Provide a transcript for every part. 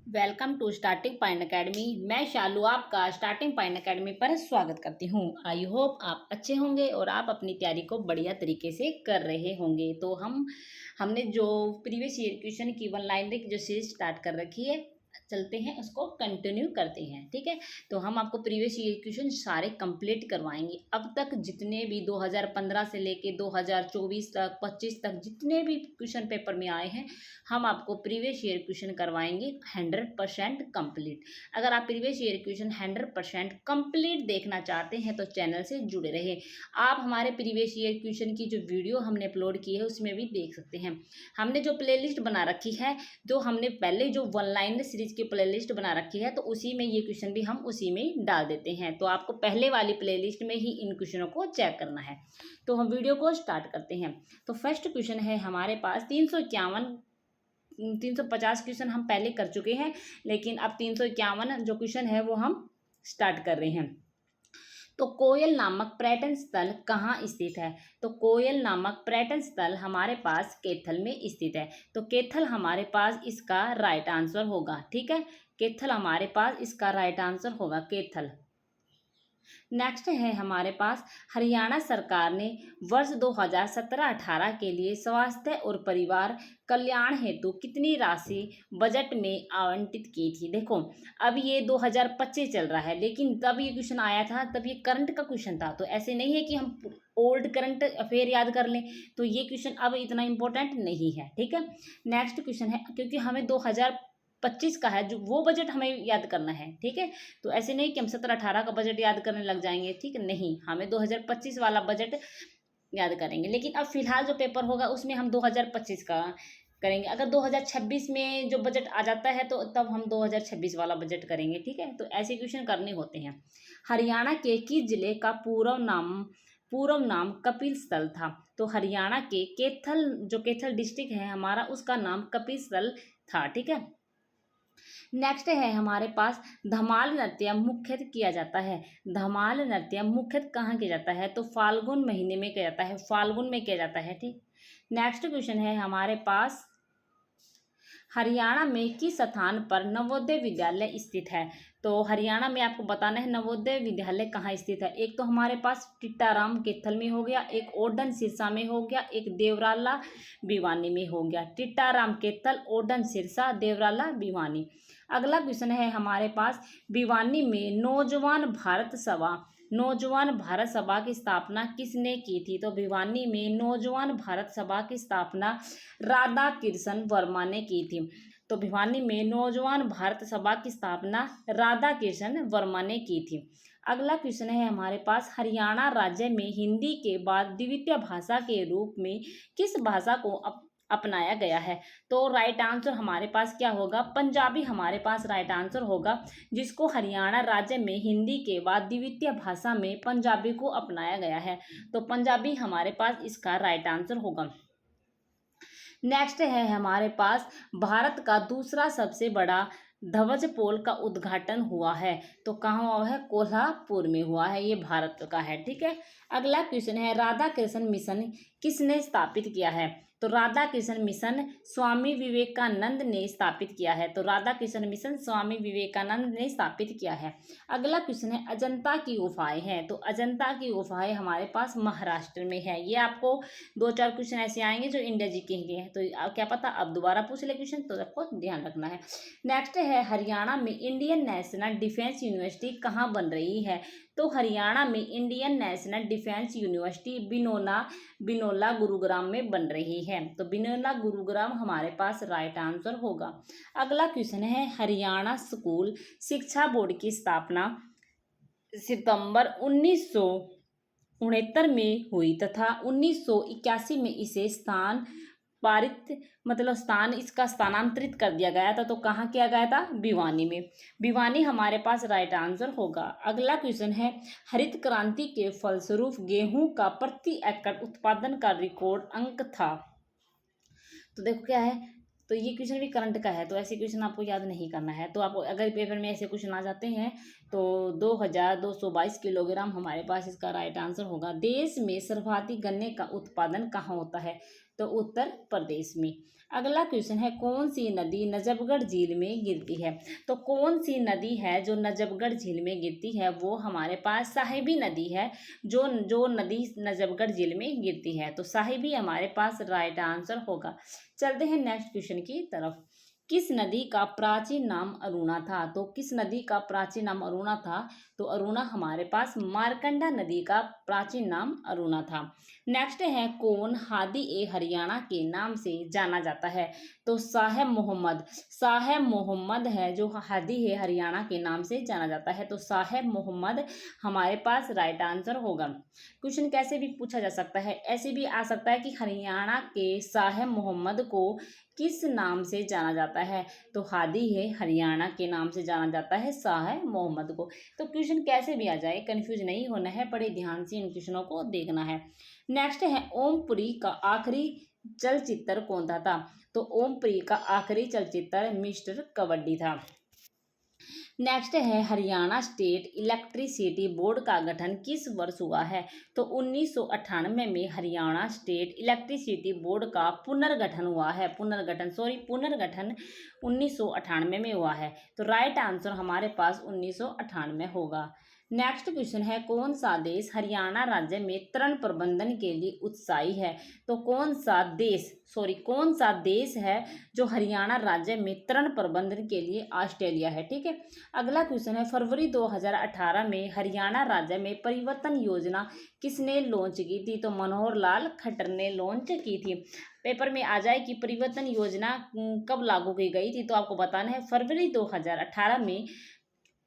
Welcome to starting point academy. मैं शालू आपका starting point academy पर स्वागत करती हूँ। आई होप आप अच्छे होंगे और आप अपनी तैयारी को बढ़िया तरीके से कर रहे होंगे। तो हमने जो प्रीवियस ईयर क्वेश्चन की वन लाइनर की जो सीरीज स्टार्ट कर रखी है, चलते हैं उसको कंटिन्यू करते हैं। ठीक है, तो हम आपको प्रीवियस ईयर क्वेश्चन सारे कंप्लीट करवाएंगे। अब तक जितने भी 2015 से लेके 2024 तक 25 तक जितने भी क्वेश्चन पेपर में आए हैं, हम आपको प्रीवियस ईयर क्वेश्चन करवाएंगे 100% कंप्लीट। अगर आप प्रीवियस ईयर क्वेश्चन 100% कंप्लीट देखना चाहते हैं तो चैनल से जुड़े रहे। आप हमारे प्रीवियस ईयर क्वेश्चन की जो वीडियो हमने अपलोड की है उसमें भी देख सकते हैं। हमने जो प्लेलिस्ट बना रखी है, जो हमने पहले जो वन लाइनर सीरीज की प्लेलिस्ट बना रखी है, तो उसी में ये क्वेश्चन भी हम उसी में डाल देते हैं। तो आपको पहले वाली प्लेलिस्ट में ही इन क्वेश्चनों को चेक करना है। तो हम वीडियो को स्टार्ट करते हैं। तो फर्स्ट क्वेश्चन है हमारे पास 350 क्वेश्चन हम पहले कर चुके हैं, लेकिन अब 351 जो क्वेश्चन है वो हम स्टार्ट कर रहे हैं। तो कोयल नामक पर्यटन स्थल कहाँ स्थित है? तो कोयल नामक पर्यटन स्थल हमारे पास कैथल में स्थित है। तो कैथल हमारे पास इसका राइट आंसर होगा। ठीक है, कैथल हमारे पास इसका राइट आंसर होगा, कैथल। नेक्स्ट है हमारे पास, हरियाणा सरकार ने वर्ष 2017-18 के लिए स्वास्थ्य और परिवार कल्याण हेतु कितनी राशि बजट में आवंटित की थी? देखो, अब ये 2025 चल रहा है, लेकिन तब ये क्वेश्चन आया था, तब ये करंट का क्वेश्चन था। तो ऐसे नहीं है कि हम ओल्ड करंट अफेयर याद कर लें, तो ये क्वेश्चन अब इतना इंपॉर्टेंट नहीं है। ठीक है, नेक्स्ट क्वेश्चन है, क्योंकि हमें 2025 का है जो वो बजट हमें याद करना है। ठीक है, तो ऐसे नहीं कि हम 17-18 का बजट याद करने लग जाएंगे। ठीक है, नहीं, हमें 2025 वाला बजट याद करेंगे। लेकिन अब फिलहाल जो पेपर होगा उसमें हम 2025 का करेंगे। अगर 2026 में जो बजट आ जाता है तो तब हम 2026 वाला बजट करेंगे। ठीक है, तो ऐसे क्वेश्चन करने होते हैं। हरियाणा के किस जिले का पूर्व नाम कपिल स्थल था? तो हरियाणा के कैथल, जो कैथल डिस्ट्रिक्ट है हमारा, उसका नाम कपिल स्थल था। ठीक है, नेक्स्ट है हमारे पास, धमाल नृत्य मुख्यतः किया जाता है। धमाल नृत्य मुख्यतः कहाँ किया जाता है? तो फाल्गुन महीने में किया जाता है, फाल्गुन में किया जाता है। ठीक, नेक्स्ट क्वेश्चन है हमारे पास, हरियाणा में किस स्थान पर नवोदय विद्यालय स्थित है? तो हरियाणा में आपको बताना है नवोदय विद्यालय कहाँ स्थित है। एक तो हमारे पास टिट्टाराम कैथल में हो गया, एक ओडन सिरसा में हो गया, एक देवराला भिवानी में हो गया। टिट्टाराम कैथल, ओडन सिरसा, देवराला भिवानी। अगला क्वेश्चन है हमारे पास, भिवानी में नौजवान भारत सभा की स्थापना किसने की थी? तो भिवानी में नौजवान भारत सभा की स्थापना राधा कृष्ण वर्मा ने की थी। तो भिवानी में नौजवान भारत सभा की स्थापना राधा कृष्ण वर्मा ने की थी। अगला क्वेश्चन है हमारे पास, हरियाणा राज्य में हिंदी के बाद द्वितीय भाषा के रूप में किस भाषा को अपनाया गया है? तो राइट आंसर हमारे पास क्या होगा? पंजाबी हमारे पास राइट आंसर होगा, जिसको हरियाणा राज्य में हिंदी के बाद द्वितीय भाषा में पंजाबी को अपनाया गया है। तो पंजाबी हमारे पास इसका राइट आंसर होगा। नेक्स्ट है हमारे पास, भारत का दूसरा सबसे बड़ा ध्वज पोल का उद्घाटन हुआ है। तो कहाँ हुआ है? कोल्हापुर में हुआ है, ये भारत का है। ठीक है, अगला क्वेश्चन है, राधा कृष्ण मिशन किसने स्थापित किया है? तो राधा कृष्ण मिशन स्वामी विवेकानंद ने स्थापित किया है। तो राधा कृष्ण मिशन स्वामी विवेकानंद ने स्थापित किया है। अगला क्वेश्चन है, अजंता की गुफाएं हैं। तो अजंता की गुफाएं हमारे पास महाराष्ट्र में है। ये आपको 2-4 क्वेश्चन ऐसे आएंगे जो इंडिया जीके के हैं, तो क्या पता अब दोबारा पूछ ले क्वेश्चन, तो आपको ध्यान रखना है। नेक्स्ट है, हरियाणा में इंडियन नेशनल डिफेंस यूनिवर्सिटी कहाँ बन रही है? तो हरियाणा में Indian national defence university Binola Gurugram में बन रही है। तो बिनोला गुरुग्राम हमारे पास राइट आंसर होगा। अगला क्वेश्चन है, हरियाणा स्कूल शिक्षा बोर्ड की स्थापना सितंबर 1969 में हुई तथा 1981 में इसे स्थान इसका स्थानांतरित कर दिया गया था। तो कहाँ किया गया था? भिवानी में। भिवानी हमारे पास राइट आंसर होगा। अगला क्वेश्चन है, हरित क्रांति के फलस्वरूप गेहूं का प्रति एकड़ उत्पादन का रिकॉर्ड अंक था। तो देखो क्या है, तो ये क्वेश्चन भी करंट का है, तो ऐसे क्वेश्चन आपको याद नहीं करना है। तो आपको अगर पेपर में ऐसे क्वेश्चन आ जाते हैं तो 2222 किलोग्राम हमारे पास इसका राइट आंसर होगा। देश में सर्वाधिक गन्ने का उत्पादन कहाँ होता है? तो उत्तर प्रदेश में। अगला क्वेश्चन है, कौन सी नदी नजफगढ़ झील में गिरती है? तो कौन सी नदी है जो नजफगढ़ झील में गिरती है? वो हमारे पास साहिबी नदी है, जो नदी नजफगढ़ झील में गिरती है। तो साहिबी हमारे पास राइट आंसर होगा। चलते हैं नेक्स्ट क्वेश्चन की तरफ। किस नदी का प्राचीन नाम अरुणा था? तो किस नदी का प्राचीन नाम अरुणा था? तो अरुणा हमारे पास मारकंडा नदी का प्राचीन नाम अरुणा था। नेक्स्ट है, कौन हादी ए हरियाणा के नाम से जाना जाता है? तो साहेब मोहम्मद, साहेब मोहम्मद है जो हादी ए हरियाणा के नाम से जाना जाता है। तो साहेब मोहम्मद हमारे पास राइट आंसर होगा। क्वेश्चन कैसे भी पूछा जा सकता है, ऐसे भी आ सकता है कि हरियाणा के साहेब मोहम्मद को किस नाम से जाना जाता है? तो हादी है हरियाणा के नाम से जाना जाता है साहेब मोहम्मद को। तो क्वेश्चन कैसे भी आ जाए, कंफ्यूज नहीं होना है, बड़े ध्यान से इन क्वेश्चनों को देखना है। नेक्स्ट है, ओमपुरी का आखिरी चलचित्र कौन सा था? तो ओमपुरी का आखिरी चलचित्र मिस्टर कबड्डी था। नेक्स्ट है, हरियाणा स्टेट इलेक्ट्रिसिटी बोर्ड का गठन किस वर्ष हुआ है? तो 1998 में हरियाणा स्टेट इलेक्ट्रिसिटी बोर्ड का पुनर्गठन 1998 में हुआ है। तो राइट आंसर हमारे पास 1998 होगा। नेक्स्ट क्वेश्चन है, कौन सा देश हरियाणा राज्य में तरण प्रबंधन के लिए उत्साही है? तो कौन सा देश है जो हरियाणा राज्य में तरण प्रबंधन के लिए? ऑस्ट्रेलिया है। ठीक है। अगला क्वेश्चन है, फरवरी 2018 में हरियाणा राज्य में परिवर्तन योजना किसने लॉन्च की थी? तो मनोहर लाल खट्टर ने लॉन्च की थी। पेपर में आ जाए कि परिवर्तन योजना कब लागू की गई थी, तो आपको बताना है फरवरी 2018 में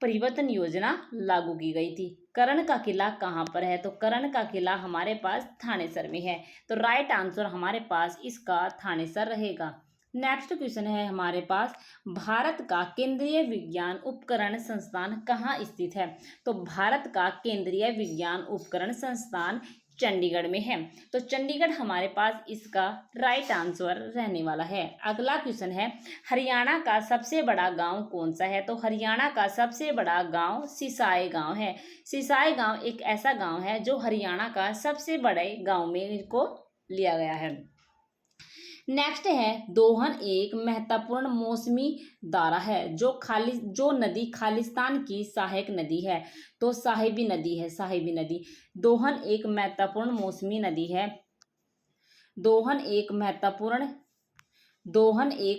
परिवर्तन योजना लागू की गई थी। कर्ण का किला कहाँ पर है? तो कर्ण का किला हमारे पास थानेसर में है। तो राइट आंसर हमारे पास इसका थानेसर रहेगा। नेक्स्ट क्वेश्चन है हमारे पास, भारत का केंद्रीय विज्ञान उपकरण संस्थान कहाँ स्थित है? तो भारत का केंद्रीय विज्ञान उपकरण संस्थान चंडीगढ़ में है। तो चंडीगढ़ हमारे पास इसका राइट आंसर रहने वाला है। अगला क्वेश्चन है, हरियाणा का सबसे बड़ा गांव कौन सा है? तो हरियाणा का सबसे बड़ा गांव सिसाई गांव है। सिसाई गांव एक ऐसा गांव है जो हरियाणा का सबसे बड़े गांव में इनको लिया गया है। नेक्स्ट है, दोहन एक महत्वपूर्ण मौसमी धारा है जो नदी खालिस्तान की सहायक नदी है। तो साहिबी नदी है, साहिबी नदी। दोहन एक महत्वपूर्ण मौसमी नदी है। दोहन एक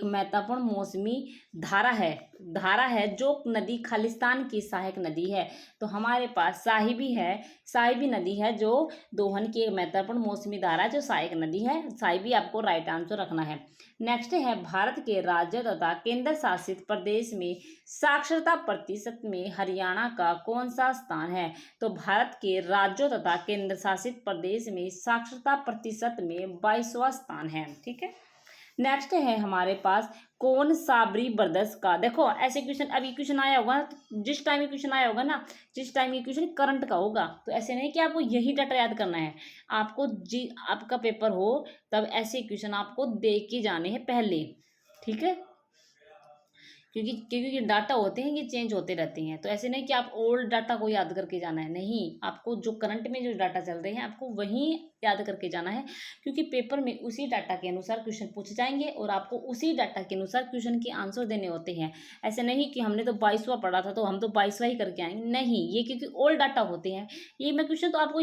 महत्वपूर्ण मौसमी धारा है जो नदी खालिस्तान की सहायक नदी है। तो हमारे पास साहिबी नदी है जो दोहन की एक महत्वपूर्ण मौसमी धारा जो सहायक नदी है। साहिबी आपको राइट आंसर रखना है। नेक्स्ट है, भारत के राज्य तथा केंद्र शासित प्रदेश में साक्षरता प्रतिशत में हरियाणा का कौन सा स्थान है? तो भारत के राज्यों तथा केंद्र शासित प्रदेश में साक्षरता प्रतिशत में 22वां स्थान है। ठीक है। नेक्स्ट है हमारे पास, कौन साबरी ब्रदर्स का, देखो ऐसे क्वेश्चन अभी क्वेश्चन आया होगा, जिस टाइम ये क्वेश्चन आया होगा ना, जिस टाइम ये क्वेश्चन करंट का होगा, तो ऐसे नहीं कि आपको यही डाटा याद करना है। आपको आपका पेपर हो तब ऐसे क्वेश्चन आपको दे के जाने हैं पहले। ठीक है। क्योंकि डाटा होते हैं ये चेंज होते रहते हैं। तो ऐसे नहीं कि आप ओल्ड डाटा को याद करके जाना है, नहीं, आपको जो करंट में जो डाटा चल रहे हैं आपको वही याद करके जाना है। क्योंकि पेपर में उसी डाटा के अनुसार क्वेश्चन पूछे जाएंगे और आपको उसी डाटा के अनुसार क्वेश्चन के आंसर देने होते हैं। ऐसे नहीं कि हमने तो 22वां पढ़ा था तो हम तो 22वां ही करके आएंगे, नहीं, ये क्योंकि ओल्ड डाटा होते हैं। ये मैं क्वेश्चन तो आपको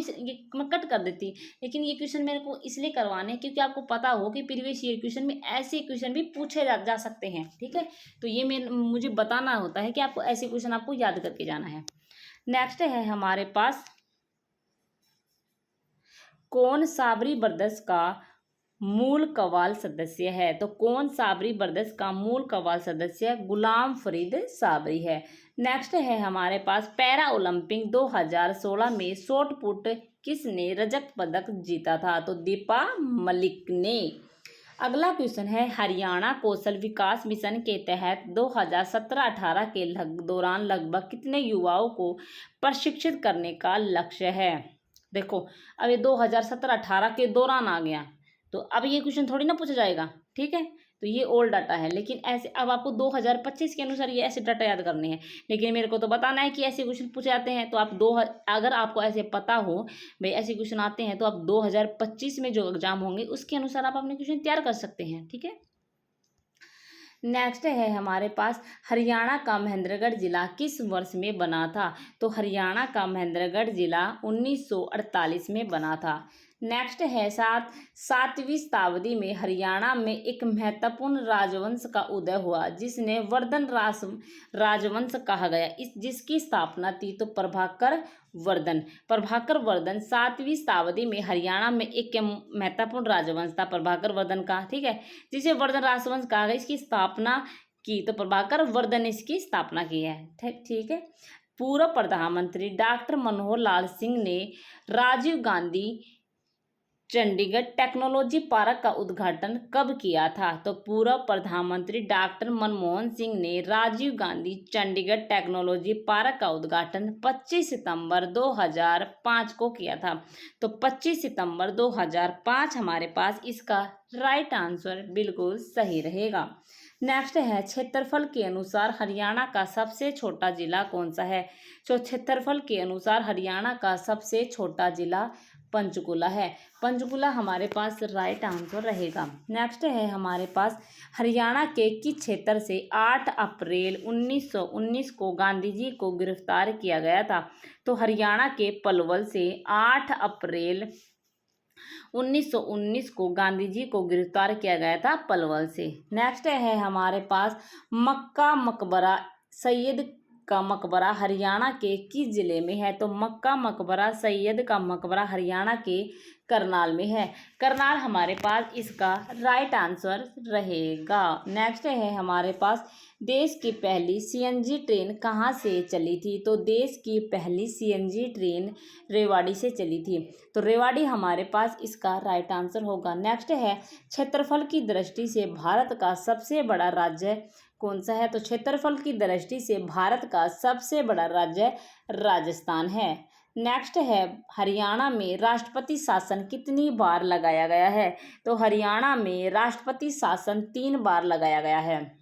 मैं कट कर देती, लेकिन ये क्वेश्चन मेरे को इसलिए करवाने क्योंकि आपको पता हो कि प्रीवियस ईयर क्वेश्चन में ऐसे क्वेश्चन भी पूछे जा सकते हैं। ठीक है। तो ये मुझे बताना होता है कि आपको ऐसे क्वेश्चन आपको याद करके जाना है। नेक्स्ट है हमारे पास, कौन साबरी ब्रदर्स का मूल कव्वाल सदस्य है? तो कौन साबरी ब्रदर्स का मूल कव्वाल सदस्य गुलाम फरीद साबरी है। नेक्स्ट है हमारे पास, पैरा ओलंपिक 2016 में शॉट पुट किसने रजत पदक जीता था? तो दीपा मलिक ने। अगला क्वेश्चन है, हरियाणा कौशल विकास मिशन के तहत 2017-18 के दौरान लगभग कितने युवाओं को प्रशिक्षित करने का लक्ष्य है? देखो अब ये 2017-18 के दौरान आ गया, तो अब ये क्वेश्चन थोड़ी ना पूछा जाएगा। ठीक है। तो ये ओल्ड डाटा है। लेकिन ऐसे अब आपको 2025 के अनुसार ये ऐसे डाटा याद करने हैं, लेकिन मेरे को तो बताना है कि ऐसे क्वेश्चन पूछे जाते हैं। तो आप अगर आपको ऐसे पता हो भाई ऐसे क्वेश्चन आते हैं, तो आप 2025 में जो एग्जाम होंगे उसके अनुसार आप अपने क्वेश्चन तैयार कर सकते हैं। ठीक है, नेक्स्ट है हमारे पास हरियाणा का महेंद्रगढ़ जिला किस वर्ष में बना था। तो हरियाणा का महेंद्रगढ़ जिला 1948 में बना था। नेक्स्ट है सातवीं शताब्दी में हरियाणा में एक महत्वपूर्ण राजवंश का उदय हुआ जिसने वर्धन राजवंश कहा गया, जिसकी स्थापना थी तो प्रभाकर वर्धन 7वीं शताब्दी में हरियाणा में एक महत्वपूर्ण राजवंश था प्रभाकर वर्धन का। ठीक है, जिसे वर्धन राजवंश कहा गया, इसकी स्थापना की तो प्रभाकर वर्धन ने इसकी स्थापना की है। ठीक है, पूर्व प्रधानमंत्री डॉक्टर मनोहर लाल सिंह ने राजीव गांधी चंडीगढ़ टेक्नोलॉजी पार्क का उद्घाटन कब किया था। तो पूर्व प्रधानमंत्री डॉक्टर मनमोहन सिंह ने राजीव गांधी चंडीगढ़ टेक्नोलॉजी पार्क का उद्घाटन 25 सितंबर 2005 को किया था। तो 25 सितंबर 2005 हमारे पास इसका राइट आंसर बिल्कुल सही रहेगा। नेक्स्ट है क्षेत्रफल के अनुसार हरियाणा का सबसे छोटा जिला कौन सा है। तो क्षेत्रफल के अनुसार हरियाणा का सबसे छोटा जिला पंचकुला है। पंचकुला हमारे पास राइट आंसर रहेगा। नेक्स्ट है हमारे पास हरियाणा के किस क्षेत्र से 8 अप्रैल 1919 को गांधी जी को गिरफ्तार किया गया था। तो हरियाणा के पलवल से 8 अप्रैल 1919 को गांधी जी को गिरफ्तार किया गया था पलवल से। नेक्स्ट है हमारे पास मक्का मकबरा सैयद का मकबरा हरियाणा के किस जिले में है। तो मक्का मकबरा सैयद का मकबरा हरियाणा के करनाल में है। करनाल हमारे पास इसका राइट आंसर रहेगा। नेक्स्ट है हमारे पास देश की पहली सीएनजी ट्रेन कहाँ से चली थी। तो देश की पहली सीएनजी ट्रेन रेवाड़ी से चली थी। तो रेवाड़ी हमारे पास इसका राइट आंसर होगा। नेक्स्ट है क्षेत्रफल की दृष्टि से भारत का सबसे बड़ा राज्य कौन सा है। तो क्षेत्रफल की दृष्टि से भारत का सबसे बड़ा राज्य राजस्थान है। नेक्स्ट है हरियाणा में राष्ट्रपति शासन कितनी बार लगाया गया है। तो हरियाणा में राष्ट्रपति शासन 3 बार लगाया गया है।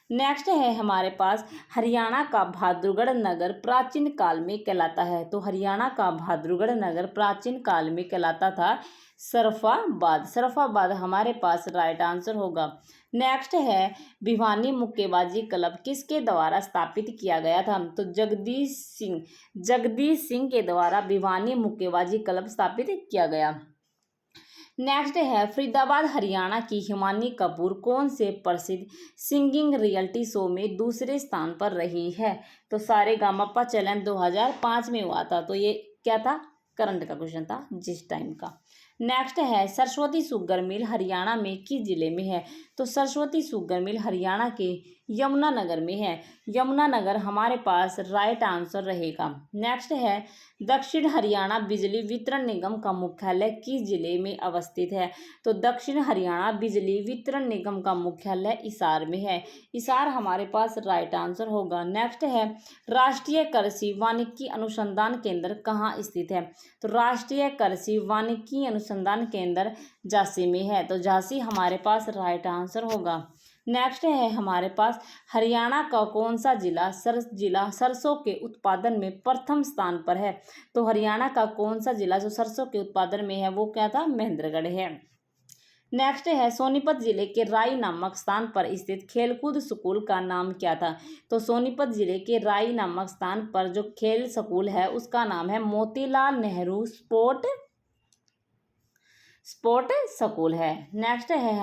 नेक्स्ट है हमारे पास हरियाणा का भाद्रगढ़ नगर प्राचीन काल में कहलाता है। तो हरियाणा का भाद्रगढ़ नगर प्राचीन काल में कहलाता था सरफाबाद हमारे पास राइट आंसर होगा। नेक्स्ट है भिवानी मुक्केबाजी क्लब किसके द्वारा स्थापित किया गया था। तो जगदीश सिंह के द्वारा भिवानी मुक्केबाजी क्लब स्थापित किया गया। नेक्स्ट है फरीदाबाद हरियाणा की हिमानी कपूर कौन से प्रसिद्ध सिंगिंग रियलिटी शो में दूसरे स्थान पर रही है। तो सारेगामापा चैलेंज 2005 में हुआ था। तो ये क्या था, करंट का क्वेश्चन था जिस टाइम का। नेक्स्ट है सरस्वती शुगर मिल हरियाणा में किस जिले में है। तो सरस्वती शुगर मिल हरियाणा के यमुनानगर में है। यमुनानगर हमारे पास राइट आंसर रहेगा। नेक्स्ट है दक्षिण हरियाणा बिजली वितरण निगम का मुख्यालय किस जिले में अवस्थित है। तो दक्षिण हरियाणा बिजली वितरण निगम का मुख्यालय हिसार में है। हिसार हमारे पास राइट आंसर होगा। नेक्स्ट है राष्ट्रीय कृषि वानिकी अनुसंधान केंद्र कहाँ स्थित है। तो राष्ट्रीय कृषि वानिकी अनुसंधान केंद्र झांसी में है। तो झांसी हमारे पास राइट आंसर होगा। नेक्स्ट है हमारे पास हरियाणा का कौन सा जिला सरसों के उत्पादन में प्रथम स्थान पर है। तो हरियाणा का कौन सा जिला जो सरसों के उत्पादन में है वो क्या था, महेंद्रगढ़ है। नेक्स्ट है सोनीपत जिले के राई नामक स्थान पर स्थित खेलकूद स्कूल का नाम क्या था। तो सोनीपत जिले के राई नामक स्थान पर जो खेल स्कूल है उसका नाम है मोतीलाल नेहरू स्पोर्ट स्कूल है। नेक्स्ट है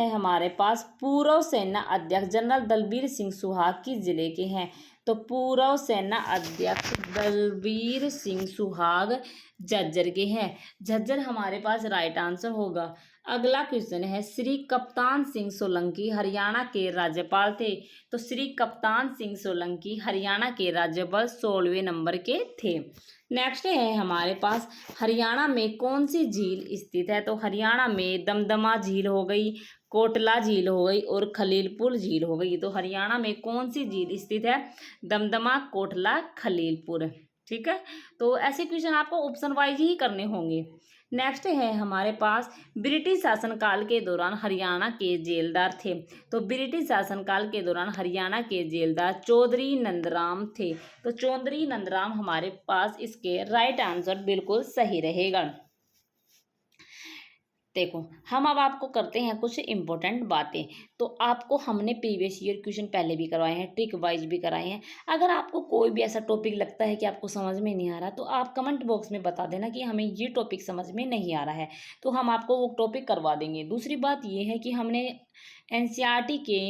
हमारे पास पूर्व सेना अध्यक्ष जनरल दलबीर सिंह सुहाग किस जिले के हैं। तो पूर्व सेना अध्यक्ष दलबीर सिंह सुहाग झज्जर के हैं। झज्जर हमारे पास राइट आंसर होगा। अगला क्वेश्चन है श्री कप्तान सिंह सोलंकी हरियाणा के राज्यपाल थे। तो श्री कप्तान सिंह सोलंकी हरियाणा के राज्यपाल 16वें नंबर के थे। नेक्स्ट है हमारे पास हरियाणा में कौन सी झील स्थित है। तो हरियाणा में दमदमा झील हो गई, कोटला झील हो गई और खलीलपुर झील हो गई। तो हरियाणा में कौन सी झील स्थित है, दमदमा, कोटला, खलीलपुर। ठीक है, तो ऐसे क्वेश्चन आपको ऑप्शन वाइज ही करने होंगे। नेक्स्ट है हमारे पास ब्रिटिश शासनकाल के दौरान हरियाणा के जेलदार थे। तो ब्रिटिश शासनकाल के दौरान हरियाणा के जेलदार चौधरी नंदराम थे। तो चौधरी नंदराम हमारे पास इसके राइट आंसर बिल्कुल सही रहेगा। देखो हम अब आपको करते हैं कुछ इंपॉर्टेंट बातें। तो आपको हमने प्रीवियस ईयर क्वेश्चन पहले भी करवाए हैं, ट्रिक वाइज भी कराए हैं। अगर आपको कोई भी ऐसा टॉपिक लगता है कि आपको समझ में नहीं आ रहा, तो आप कमेंट बॉक्स में बता देना कि हमें ये टॉपिक समझ में नहीं आ रहा है, तो हम आपको वो टॉपिक करवा देंगे। दूसरी बात ये है कि हमने एनसीईआरटी के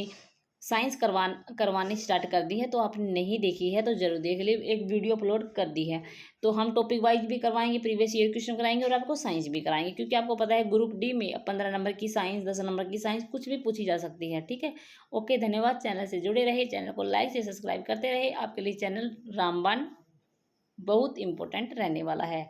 साइंस करवानी स्टार्ट कर दी है, तो आपने नहीं देखी है तो जरूर देख ली, एक वीडियो अपलोड कर दी है। तो हम टॉपिक वाइज भी करवाएंगे, प्रीवियस ईयर क्वेश्चन कराएंगे और आपको साइंस भी कराएंगे, क्योंकि आपको पता है ग्रुप डी में 15 नंबर की साइंस, 10 नंबर की साइंस कुछ भी पूछी जा सकती है। ठीक है, ओके, धन्यवाद। चैनल से जुड़े रहे, चैनल को लाइक से सब्सक्राइब करते रहे। आपके लिए चैनल रामबाण बहुत इंपॉर्टेंट रहने वाला है।